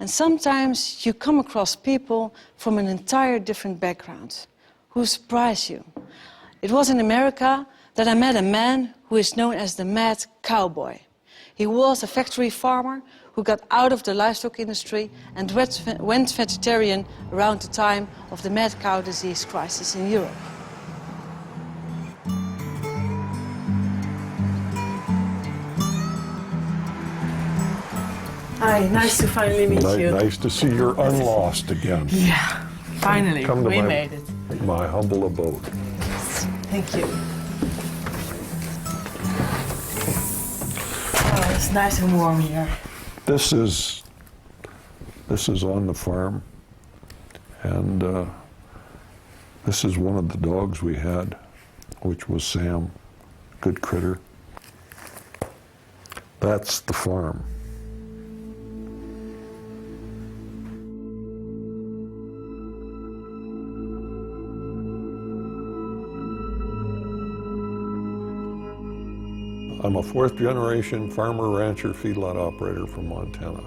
And sometimes you come across people from an entire different background who surprise you. It was in America that I met a man who is known as the Mad Cowboy. He was a factory farmer who got out of the livestock industry and went vegetarian around the time of the mad cow disease crisis in Europe. Hi, nice to finally meet you. Nice to see you're unlost again. Yeah, finally, we made it. My humble abode. Thank you. Oh, it's nice and warm here. This is on the farm, and this is one of the dogs we had, which was Sam, good critter. That's the farm. I'm a fourth-generation farmer, rancher, feedlot operator from Montana.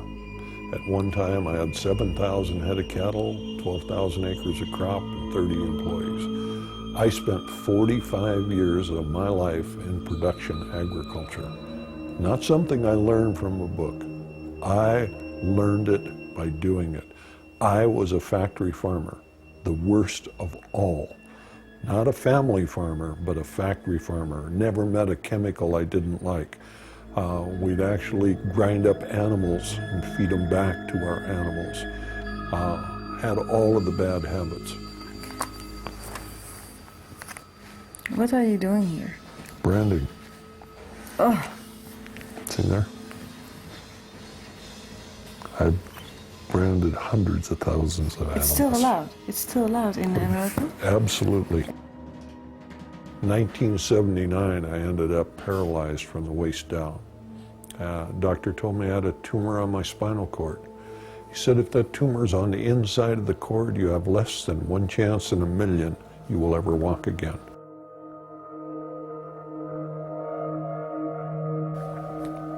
At one time, I had 7,000 head of cattle, 12,000 acres of crop, and 30 employees. I spent 45 years of my life in production agriculture. Not something I learned from a book. I learned it by doing it. I was a factory farmer, the worst of all. Not a family farmer, but a factory farmer. Never met a chemical I didn't like. We'd actually grind up animals and feed them back to our animals. Had all of the bad habits. What are you doing here? Branding. Oh. See there? I've branded hundreds of thousands of animals. It's still allowed? It's still allowed in America? Absolutely. 1979, I ended up paralyzed from the waist down. Doctor told me I had a tumor on my spinal cord. He said, if that tumor's on the inside of the cord, you have less than 1 chance in a million you will ever walk again.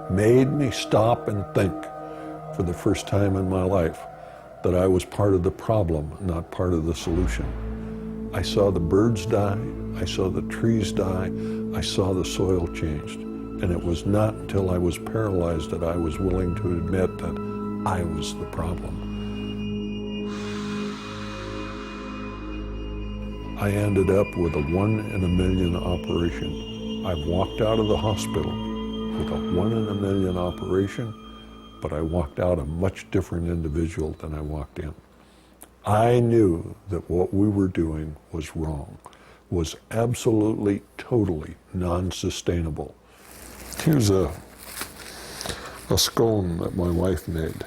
Made me stop and think for the first time in my life that I was part of the problem, not part of the solution. I saw the birds die, I saw the trees die, I saw the soil changed. And it was not until I was paralyzed that I was willing to admit that I was the problem. I ended up with a 1 in a million operation. I've walked out of the hospital with a 1 in a million operation, but I walked out a much different individual than I walked in. I knew that what we were doing was wrong, was absolutely, totally non-sustainable. Here's a scone that my wife made.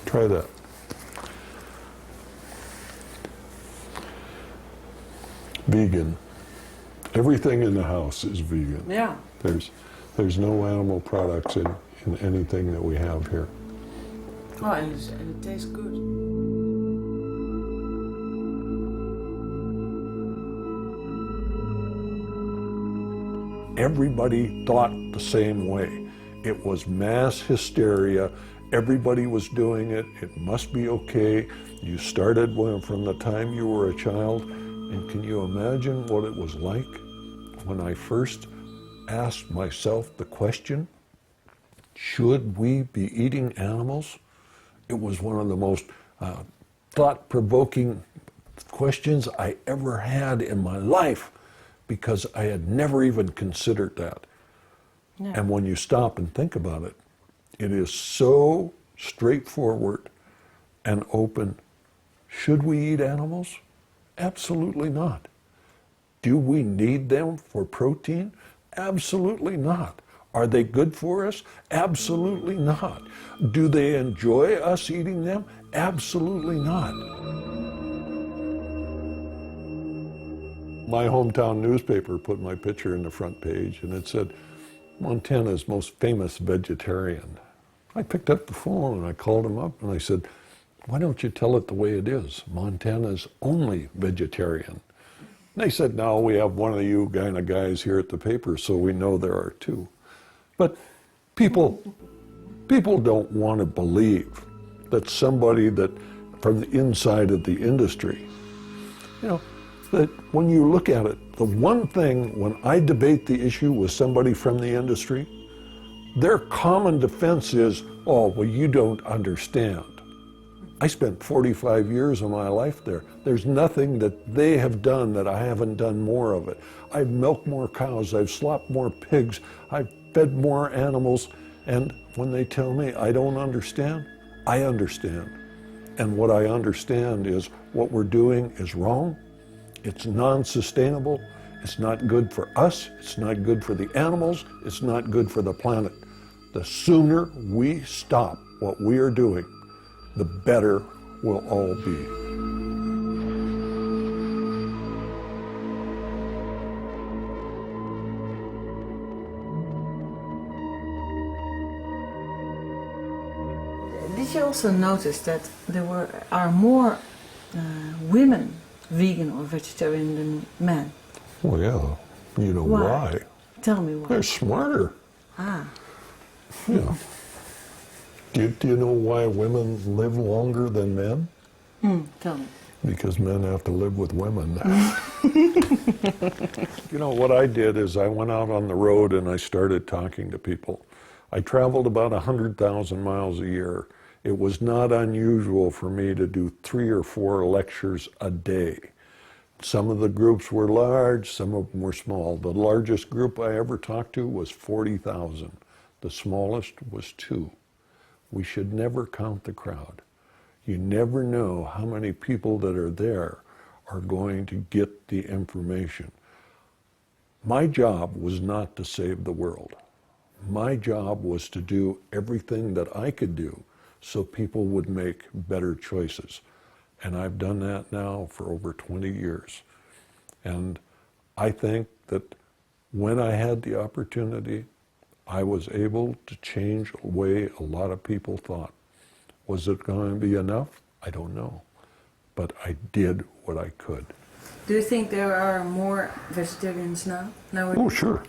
Try that. Vegan. Everything in the house is vegan. Yeah. There's no animal products in anything that we have here. Oh, and it tastes good. Everybody thought the same way. It was mass hysteria. Everybody was doing it. It must be okay. You started from the time you were a child. And can you imagine what it was like when I first asked myself the question, should we be eating animals? It was one of the most thought-provoking questions I ever had in my life, because I had never even considered that. No. And when you stop and think about it, it is so straightforward and open. Should we eat animals? Absolutely not. Do we need them for protein? Absolutely not. Are they good for us? Absolutely not. Do they enjoy us eating them? Absolutely not. My hometown newspaper put my picture in the front page, and it said, Montana's most famous vegetarian. I picked up the phone and I called him up and I said, why don't you tell it the way it is? Montana's only vegetarian. And they said, no, we have one of you kind of guys here at the paper, so we know there are two. But people People don't want to believe that somebody that from the inside of the industry, you know, that when you look at it, the one thing when I debate the issue with somebody from the industry, their common defense is, oh, well, you don't understand. I spent 45 years of my life there. There's nothing that they have done that I haven't done more of it. I've milked more cows, I've slopped more pigs, I've fed more animals, and when they tell me I don't understand, I understand. And what I understand is what we're doing is wrong, it's non-sustainable, it's not good for us, it's not good for the animals, it's not good for the planet. The sooner we stop what we are doing, the better we'll all be. Did you also notice that there are more women vegan or vegetarian than men? Well, yeah. You know why? Tell me why. They're smarter. Ah. Yeah. Do you know why women live longer than men? Tell me. Because men have to live with women. You know, what I did is I went out on the road and I started talking to people. I traveled about 100,000 miles a year. It was not unusual for me to do 3 or 4 lectures a day. Some of the groups were large, some of them were small. The largest group I ever talked to was 40,000. The smallest was 2. We should never count the crowd. You never know how many people that are there are going to get the information. My job was not to save the world. My job was to do everything that I could do so people would make better choices. And I've done that now for over 20 years. And I think that when I had the opportunity, I was able to change the way a lot of people thought. Was it going to be enough? I don't know. But I did what I could. Do you think there are more vegetarians now? Oh, sure.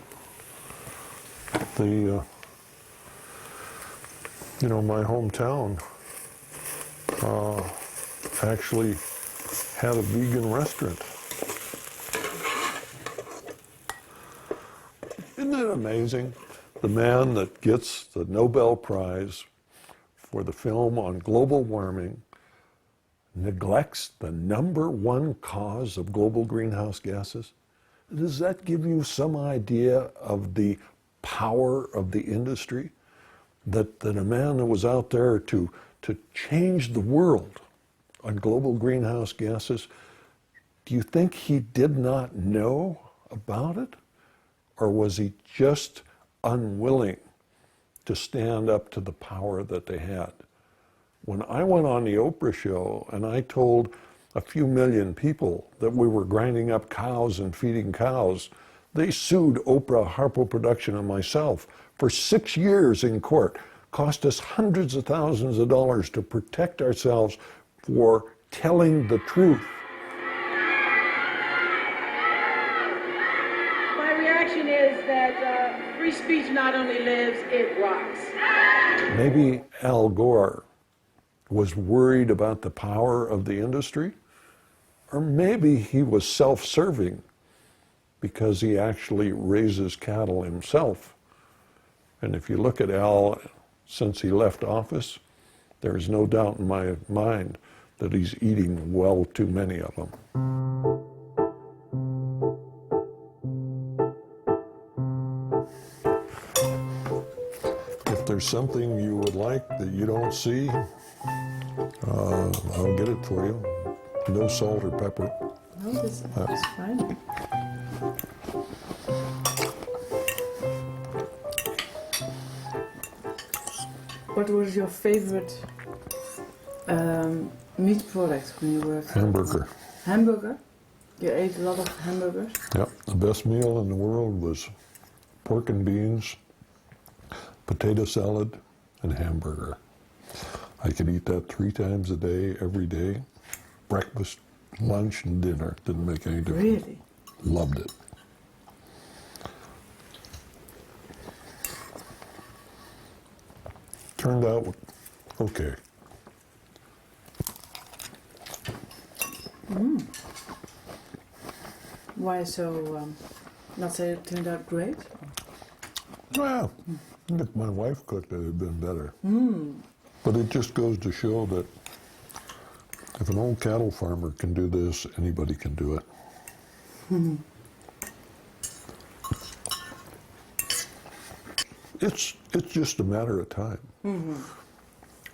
You know, my hometown actually had a vegan restaurant. Isn't that amazing? The man that gets the Nobel Prize for the film on global warming neglects the #1 cause of global greenhouse gases? Does that give you some idea of the power of the industry? That a man that was out there to change the world on global greenhouse gases, do you think he did not know about it? Or was he just unwilling to stand up to the power that they had? When I went on the Oprah show and I told a few million people that we were grinding up cows and feeding cows, they sued Oprah, Harpo Production, and myself for 6 years in court. Cost us hundreds of thousands of dollars to protect ourselves for telling the truth. My reaction is that free speech not only lives, it rots. Maybe Al Gore was worried about the power of the industry, or maybe he was self-serving because he actually raises cattle himself. And if you look at Al, since he left office, there is no doubt in my mind that he's eating well too many of them. If there's something you would like that you don't see, I'll get it for you. No salt or pepper. No, that's fine. What was your favorite meat product when you were? Hamburger. Hamburger? You ate a lot of hamburgers? Yep, the best meal in the world was pork and beans, potato salad, and hamburger. I could eat that 3 times a day, every day. Breakfast, lunch, and dinner. Didn't make any difference. Really? Loved it. turned out okay. Why so, not say it turned out great? Well, if my wife cooked it, it'd been better. But it just goes to show that if an old cattle farmer can do this, anybody can do it. It's just a matter of time.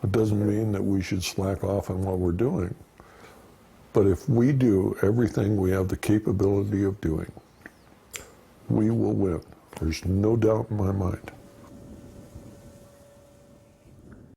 It doesn't mean that we should slack off on what we're doing. But if we do everything we have the capability of doing, we will win. There's no doubt in my mind.